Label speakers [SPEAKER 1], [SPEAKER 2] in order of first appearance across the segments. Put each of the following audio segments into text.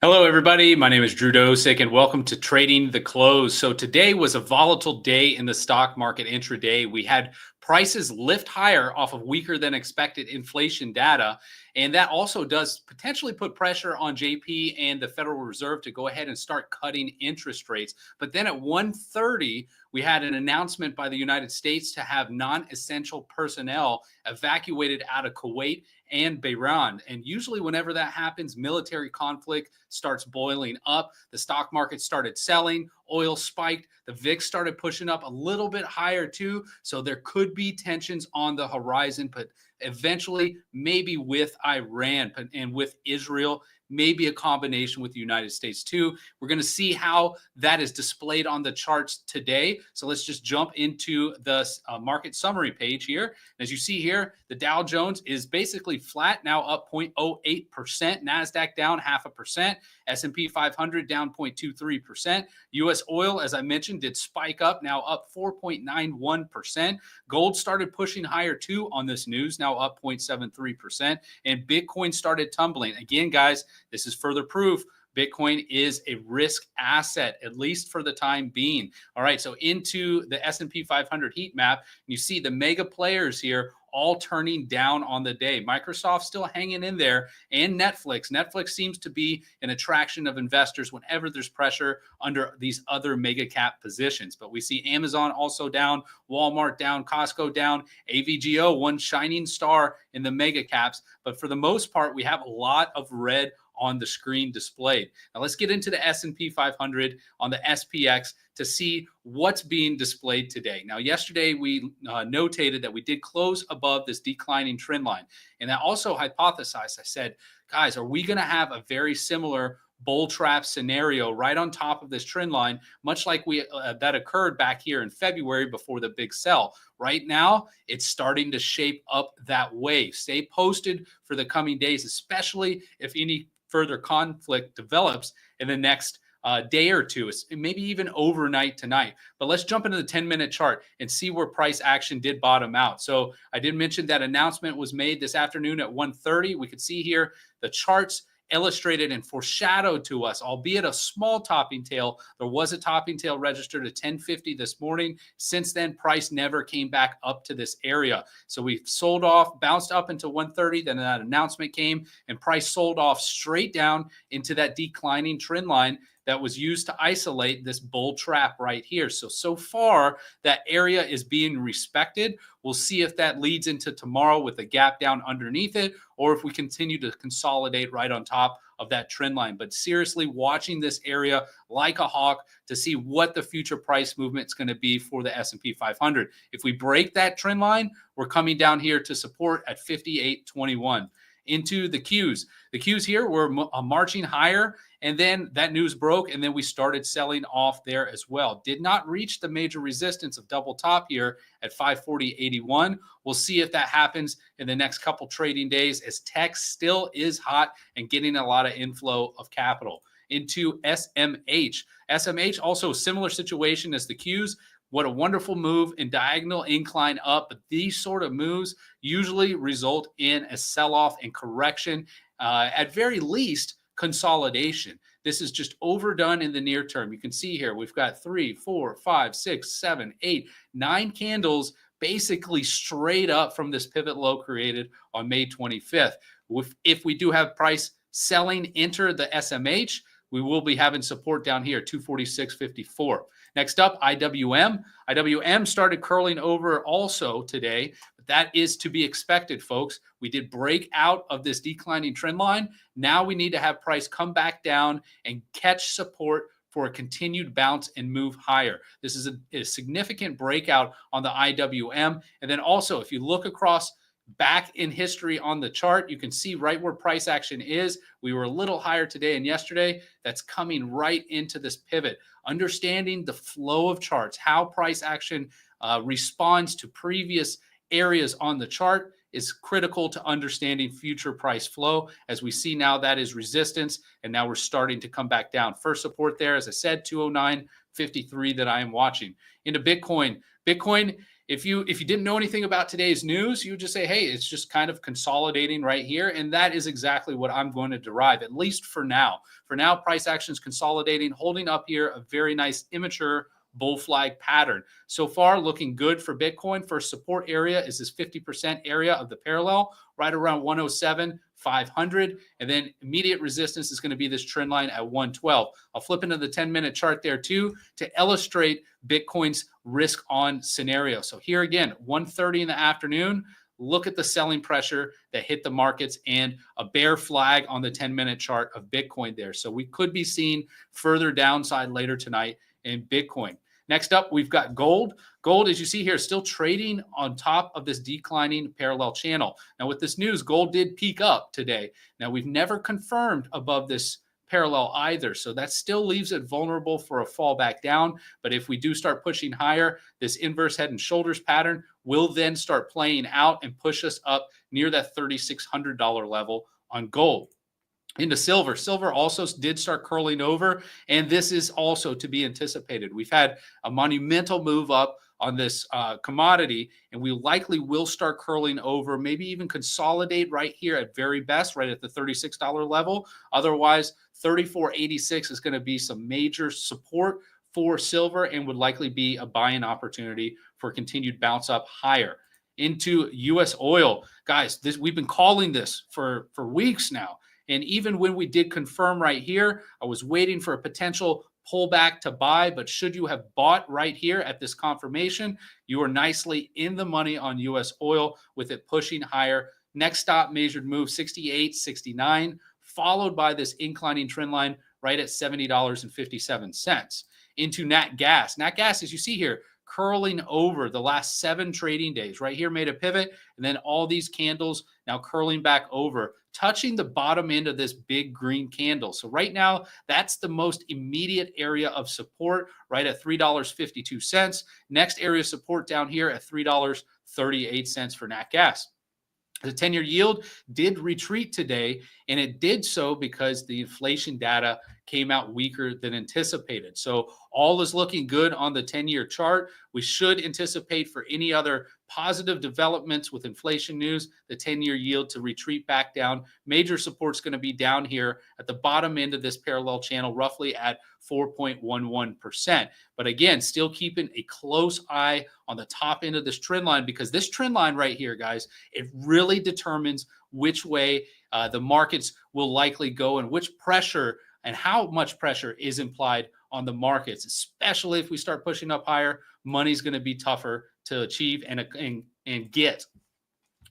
[SPEAKER 1] Hello, everybody. My name is Drew Dosek, and welcome to Trading the Close. So today was a volatile day in the stock market intraday. We had prices lift higher off of weaker than expected inflation data, and that also does potentially put pressure on JP and the Federal Reserve to go ahead and start cutting interest rates. But then at 1:30, we had an announcement by the United States to have non-essential personnel evacuated out of Kuwait and Bahrain. And usually, whenever that happens, military conflict starts boiling up. The stock market started selling, oil spiked, the VIX started pushing up a little bit higher too. So there could be tensions on the horizon, but eventually, maybe with Iran and with Israel, maybe a combination with the United States too. We're going to see how that is displayed on the charts today. So let's just jump into the market summary page here. As you see here, the Dow Jones is basically flat, now up 0.08%. NASDAQ down 0.5%. S&P 500 down 0.23%. U.S. oil, as I mentioned, did spike up, now up 4.91%. Gold started pushing higher too on this news, now up 0.73%. And Bitcoin started tumbling. Again, guys, this is further proof Bitcoin is a risk asset, at least for the time being. All right, so into the S&P 500 heat map, you see the mega players here all turning down on the day. Microsoft still hanging in there, and Netflix. Netflix seems to be an attraction of investors whenever there's pressure under these other mega cap positions. But we see Amazon also down, Walmart down, Costco down, AVGO, one shining star in the mega caps. But for the most part, we have a lot of red on the screen displayed. Now let's get into the S&P 500 on the SPX to see what's being displayed today. Now, yesterday we notated that we did close above this declining trend line. And I also hypothesized, I said, guys, are we going to have a very similar bull trap scenario right on top of this trend line, much like that occurred back here in February before the big sell? Right now, it's starting to shape up that way. Stay posted for the coming days, especially if any further conflict develops in the next day or two, maybe even overnight tonight. But let's jump into the 10-minute chart and see where price action did bottom out. So I did mention that announcement was made this afternoon at 1:30. We could see here the charts illustrated and foreshadowed to us, albeit a small topping tail. There was a topping tail registered at 1050 this morning. Since then, price never came back up to this area. So we sold off, bounced up into 130. Then that announcement came and price sold off straight down into that declining trend line that was used to isolate this bull trap right here. So far, that area is being respected. We'll see if that leads into tomorrow with a gap down underneath it, or if we continue to consolidate right on top of that trend line. But seriously, watching this area like a hawk to see what the future price movement is going to be for the S&P 500. If we break that trend line, we're coming down here to support at 58.21. Into the Qs. The Qs here were marching higher, and then that news broke, and then we started selling off there as well. Did not reach the major resistance of double top here at 540.81. We'll see if that happens in the next couple trading days, as tech still is hot and getting a lot of inflow of capital. Into SMH. SMH, also a similar situation as the Qs. What a wonderful move in diagonal incline up. But these sort of moves usually result in a sell-off and correction, at very least consolidation. This is just overdone in the near term. You can see here we've got 3, 4, 5, 6, 7, 8, 9 candles basically straight up from this pivot low created on May 25th. If we do have price selling enter the SMH, we will be having support down here, 246.54. Next up, IWM. IWM started curling over also today, but that is to be expected, folks. We did break out of this declining trend line. Now we need to have price come back down and catch support for a continued bounce and move higher. This is a significant breakout on the IWM. And then also, if you look across back in history on the chart, you can see right where price action is. We were a little higher today and yesterday. That's coming right into this pivot. Understanding the flow of charts, how price action responds to previous areas on the chart is critical to understanding future price flow. As we see now, that is resistance, and now we're starting to come back down. First support there, as I said, 209.53 that I am watching. Into Bitcoin. Bitcoin if you didn't know anything about today's news, you would just say, hey, it's just kind of consolidating right here. And that is exactly what I'm going to derive, at least for now. For now, price action is consolidating, holding up here a very nice immature bull flag pattern. So far, looking good for Bitcoin. First support area is this 50% area of the parallel, right around 107,500. And then immediate resistance is going to be this trend line at 112. I'll flip into the 10-minute chart there too to illustrate Bitcoin's risk on scenario. So here again, 1:30 in the afternoon. Look at the selling pressure that hit the markets and a bear flag on the 10-minute chart of Bitcoin there. So we could be seeing further downside later tonight in Bitcoin. Next up, we've got gold. Gold, as you see here, still trading on top of this declining parallel channel. Now, with this news, gold did peak up today. Now, we've never confirmed above this parallel either, so that still leaves it vulnerable for a fall back down. But if we do start pushing higher, this inverse head and shoulders pattern will then start playing out and push us up near that $3,600 level on gold. Into silver. Silver also did start curling over, and this is also to be anticipated. We've had a monumental move up on this commodity, and we likely will start curling over, maybe even consolidate right here at very best, right at the $36 level. Otherwise, $34.86 is going to be some major support for silver and would likely be a buying opportunity for continued bounce up higher. Into U.S. oil. Guys, we've been calling this for weeks now. And even when we did confirm right here, I was waiting for a potential pullback to buy. But should you have bought right here at this confirmation, you are nicely in the money on U.S. oil with it pushing higher. Next stop measured move 68.69, followed by this inclining trend line right at $70.57. Into nat gas. Nat gas, as you see here, curling over the last 7 trading days. Right here made a pivot, and then all these candles now curling back over, touching the bottom end of this big green candle. So right now, that's the most immediate area of support, right at $3.52. Next area of support down here at $3.38 for nat gas. The 10-year yield did retreat today, and it did so because the inflation data came out weaker than anticipated. So all is looking good on the 10-year chart. We should anticipate for any other positive developments with inflation news, the 10-year yield to retreat back down. Major support's going to be down here at the bottom end of this parallel channel, roughly at 4.11%. But again, still keeping a close eye on the top end of this trend line, because this trend line right here, guys, it really determines which way the markets will likely go and which pressure and how much pressure is implied on the markets, especially if we start pushing up higher. Money's going to be tougher to achieve and get.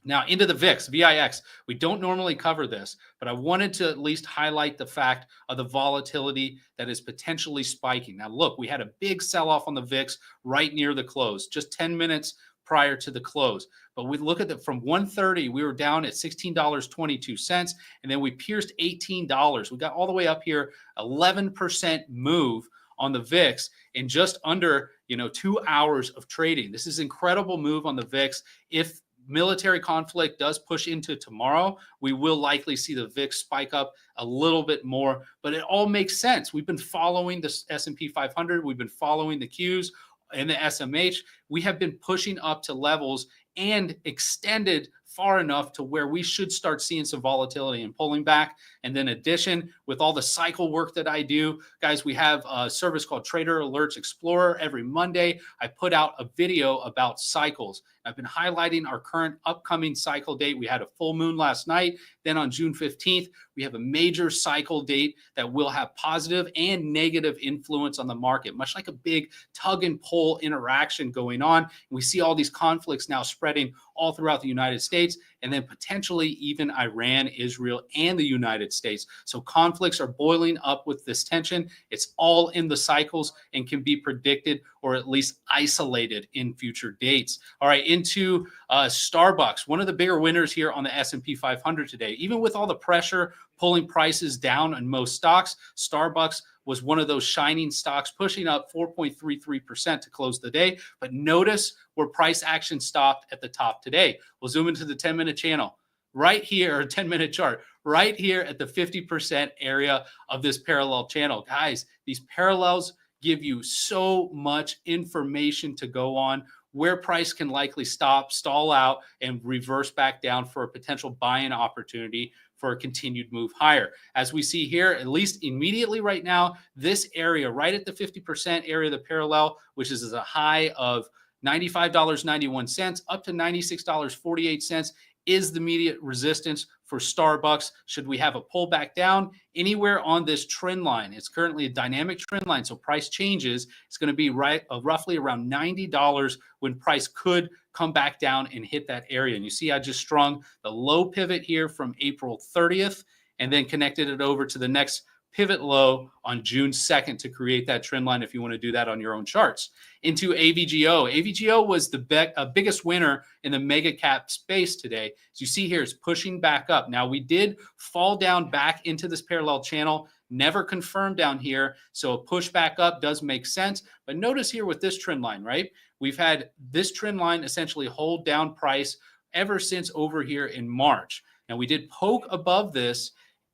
[SPEAKER 1] Now into the VIX, VIX. We don't normally cover this, but I wanted to at least highlight the fact of the volatility that is potentially spiking. Now look, we had a big sell-off on the VIX right near the close, just 10 minutes prior to the close. But we look at it from 130, we were down at $16.22, and then we pierced $18. We got all the way up here, 11% move on the VIX in just under 2 hours of trading. This is an incredible move on the VIX. If military conflict does push into tomorrow, we will likely see the VIX spike up a little bit more, but it all makes sense. We've been following the S&P 500. We've been following the Qs and the SMH. We have been pushing up to levels and extended far enough to where we should start seeing some volatility and pulling back. And then addition, with all the cycle work that I do, guys, we have a service called Trader Alerts Explorer. Every Monday, I put out a video about cycles. I've been highlighting our current upcoming cycle date. We had a full moon last night. Then on June 15th, we have a major cycle date that will have positive and negative influence on the market, much like a big tug and pull interaction going on. And we see all these conflicts now spreading all throughout the United States, and then potentially even Iran, Israel, and the United States. So conflicts are boiling up with this tension. It's all in the cycles and can be predicted or at least isolated in future dates. All right, into StarBucks, one of the bigger winners here on the S&P 500 today. Even with all the pressure pulling prices down on most stocks, StarBucks was one of those shining stocks, pushing up 4.33% to close the day. But notice where price action stopped at the top today. We'll zoom into the 10-minute channel right here, or 10-minute chart, right here at the 50% area of this parallel channel. Guys, these parallels give you so much information to go on where price can likely stop, stall out, and reverse back down for a potential buy-in opportunity for a continued move higher. As we see here, at least immediately right now, this area right at the 50% area, the parallel, which is a high of $95.91 up to $96.48, is the immediate resistance for SBUX. Should we have a pullback down anywhere on this trend line? It's currently a dynamic trend line, so price changes. It's going to be roughly around $90 when price could come back down and hit that area. And you see I just strung the low pivot here from April 30th and then connected it over to the next pivot low on June 2nd to create that trend line if you want to do that on your own charts. Into AVGO. AVGO was the biggest winner in the mega cap space today. As you see here, it's pushing back up. Now, we did fall down back into this parallel channel, never confirmed down here. So a push back up does make sense. But notice here with this trend line, right? We've had this trend line essentially hold down price ever since over here in March. Now, we did poke above this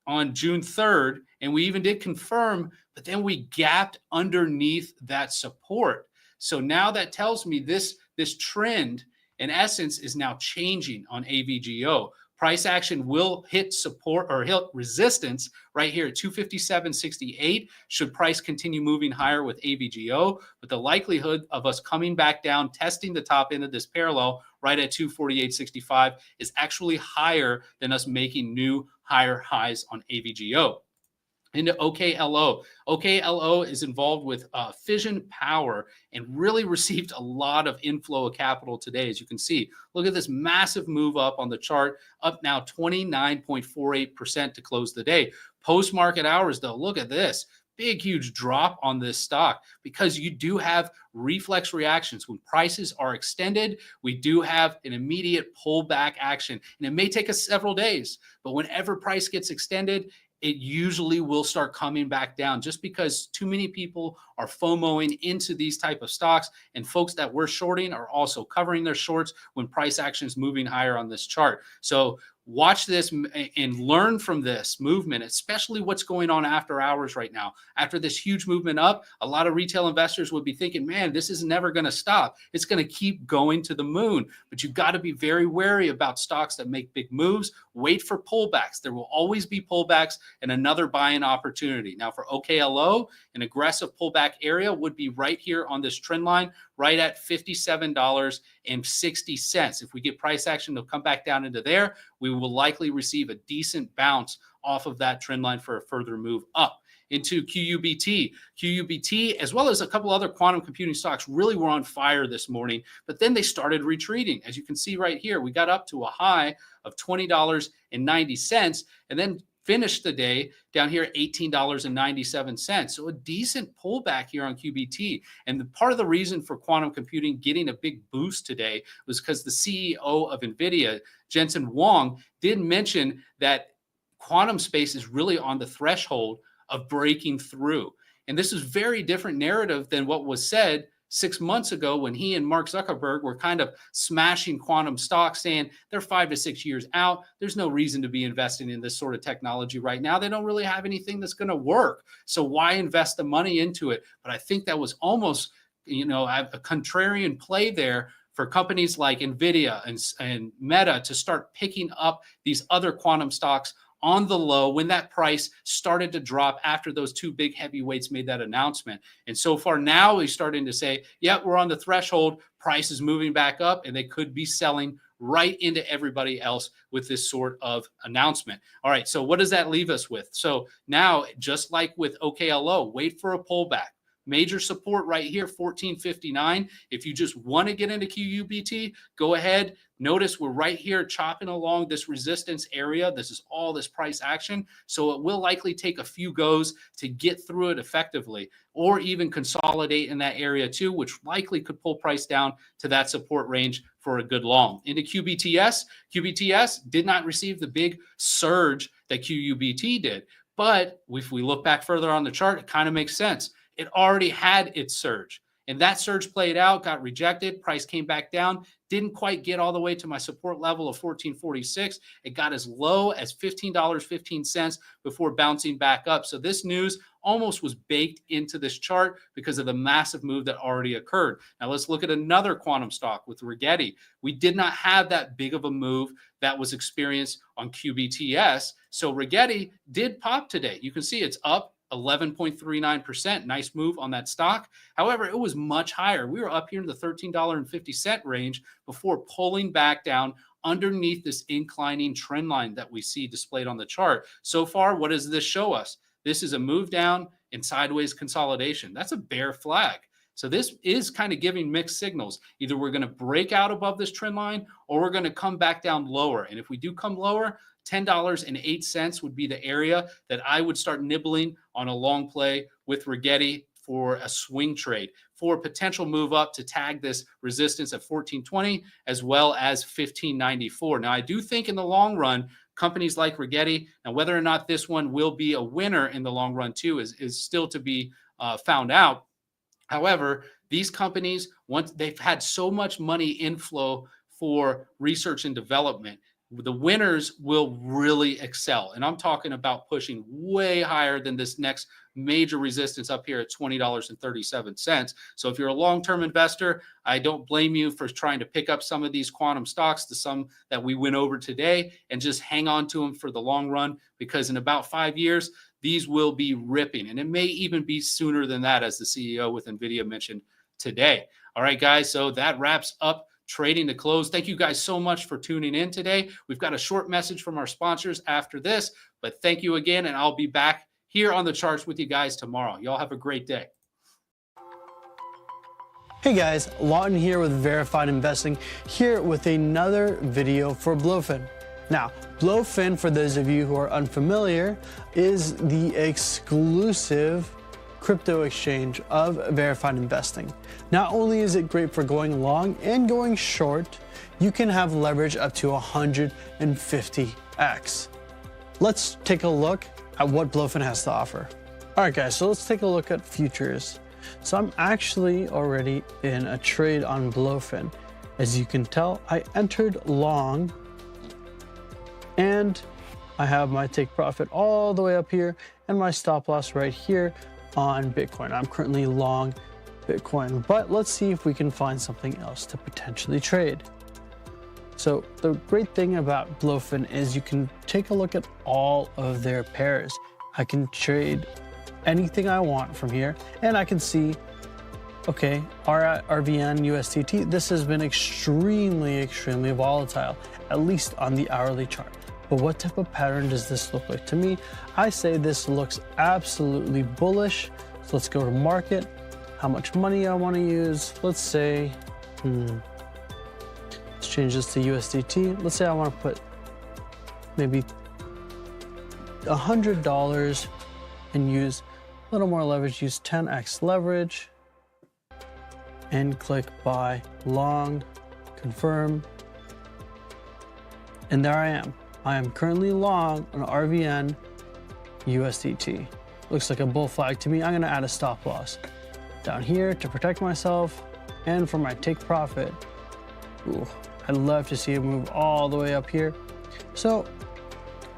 [SPEAKER 1] on June 3rd, and we even did confirm, but then we gapped underneath that support. So now that tells me this trend, in essence, is now changing on AVGO. Price action will hit support or hit resistance right here at 257.68 should price continue moving higher with AVGO. But the likelihood of us coming back down, testing the top end of this parallel right at 248.65 is actually higher than us making new higher highs on AVGO. Into OKLO. OKLO is involved with fission power and really received a lot of inflow of capital today. As you can see, look at this massive move up on the chart, up now 29.48% to close the day. Post-market hours, though, look at this. Big, huge drop on this stock because you do have reflex reactions. When prices are extended, we do have an immediate pullback action. And it may take us several days, but whenever price gets extended, it usually will start coming back down just because too many people are FOMOing into these type of stocks, and folks that we're shorting are also covering their shorts when price action is moving higher on this chart. So watch this and learn from this movement, especially what's going on after hours right now. After this huge movement up, a lot of retail investors would be thinking, man, this is never going to stop. It's going to keep going to the moon. But you've got to be very wary about stocks that make big moves. Wait for pullbacks. There will always be pullbacks and another buy-in opportunity. Now for OKLO, an aggressive pullback area would be right here on this trend line, right at $57.60. If we get price action to come back down into there, we will likely receive a decent bounce off of that trend line for a further move up. Into QUBT. QUBT, as well as a couple other quantum computing stocks, really were on fire this morning, but then they started retreating. As you can see right here, we got up to a high of $20.90 and then finished the day down here at $18.97. So a decent pullback here on QBT. And part of the reason for quantum computing getting a big boost today was because the CEO of NVIDIA, Jensen Huang, did mention that quantum space is really on the threshold of breaking through. And this is very different narrative than what was said 6 months ago when he and Mark Zuckerberg were kind of smashing quantum stocks, saying they're 5 to 6 years out. There's no reason to be investing in this sort of technology right now. They don't really have anything that's going to work. So why invest the money into it? But I think that was almost, a contrarian play there for companies like NVIDIA and Meta to start picking up these other quantum stocks on the low when that price started to drop after those two big heavyweights made that announcement. And so far now he's starting to say, yeah, we're on the threshold, price is moving back up, and they could be selling right into everybody else with this sort of announcement. All right, so what does that leave us with? So now, just like with OKLO, wait for a pullback. Major support right here, 1459. If you just want to get into QUBT, go ahead. Notice we're right here chopping along this resistance area. This is all this price action. So it will likely take a few goes to get through it effectively, or even consolidate in that area too, which likely could pull price down to that support range for a good long. Into QBTS, QBTS did not receive the big surge that QUBT did. But if we look back further on the chart, it kind of makes sense. It already had its surge. And that surge played out, got rejected, price came back down, didn't quite get all the way to my support level of 14.46. It got as low as $15.15 before bouncing back up. So this news almost was baked into this chart because of the massive move that already occurred. Now let's look at another quantum stock with Rigetti. We did not have that big of a move that was experienced on QBTS. So Rigetti did pop today. You can see it's up 11.39%. Nice move on that stock. However, it was much higher. We were up here in the $13.50 range before pulling back down underneath this inclining trend line that we see displayed on the chart. So far, what does this show us? This is a move down and sideways consolidation. That's a bear flag. So this is kind of giving mixed signals. Either we're going to break out above this trend line or we're going to come back down lower. And if we do come lower, $10.08 would be the area that I would start nibbling on a long play with Rigetti for a swing trade, for a potential move up to tag this resistance at 1420 as well as 1594. Now, I do think in the long run, companies like Rigetti, now whether or not this one will be a winner in the long run too is still to be found out. However, these companies, once they've had so much money inflow for research and development, the winners will really excel. And I'm talking about pushing way higher than this next major resistance up here at $20.37. So if you're a long-term investor, I don't blame you for trying to pick up some of these quantum stocks, the some that we went over today, and just hang on to them for the long run, because in about 5 years, these will be ripping. And it may even be sooner than that, as the CEO with NVIDIA mentioned today. All right, guys, so that wraps up Trading the Close. Thank you guys so much for tuning in today. We've got a short message from our sponsors after this, but thank you again, and I'll be back here on the charts with you guys tomorrow. Y'all have a great day.
[SPEAKER 2] Hey guys, Lawton here with Verified Investing, here with another video for Blofin. Now, Blofin, for those of you who are unfamiliar, is the exclusive crypto exchange of Verified Investing. Not only is it great for going long and going short, you can have leverage up to 150x. Let's take a look at what Blofin has to offer. All right, guys, so let's take a look at futures. So I'm actually already in a trade on Blofin. As you can tell, I entered long and I have my take profit all the way up here and my stop loss right here on Bitcoin. I'm currently long Bitcoin, but let's see if we can find something else to potentially trade. So the great thing about Blofin is you can take a look at all of their pairs. I can trade anything I want from here, and I can see, okay, RVN USDT, this has been extremely volatile, at least on the hourly chart. But what type of pattern does this look like to me? I say this looks absolutely bullish. So let's go to market, how much money I want to use. Let's say, let's change this to USDT. Let's say I want to put maybe $100 and use a little more leverage, use 10x leverage and click buy long, confirm. And there I am. I am currently long on RVN USDT. Looks like a bull flag to me. I'm gonna add a stop loss down here to protect myself and for my take profit. Ooh, I'd love to see it move all the way up here. So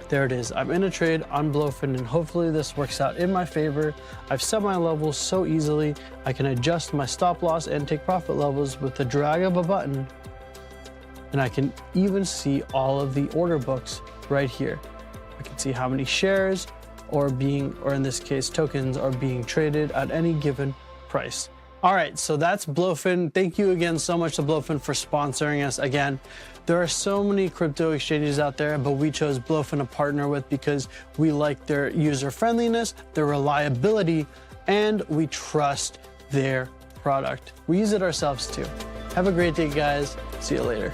[SPEAKER 2] there it is. I'm in a trade on Blofin, and hopefully this works out in my favor. I've set my levels so easily. I can adjust my stop loss and take profit levels with the drag of a button. And I can even see all of the order books right here. I can see how many shares or in this case, tokens are being traded at any given price. All right, so that's Blofin. Thank you again so much to Blofin for sponsoring us again. There are so many crypto exchanges out there, but we chose Blofin to partner with because we like their user friendliness, their reliability, and we trust their product. We use it ourselves too. Have a great day, guys. See you later.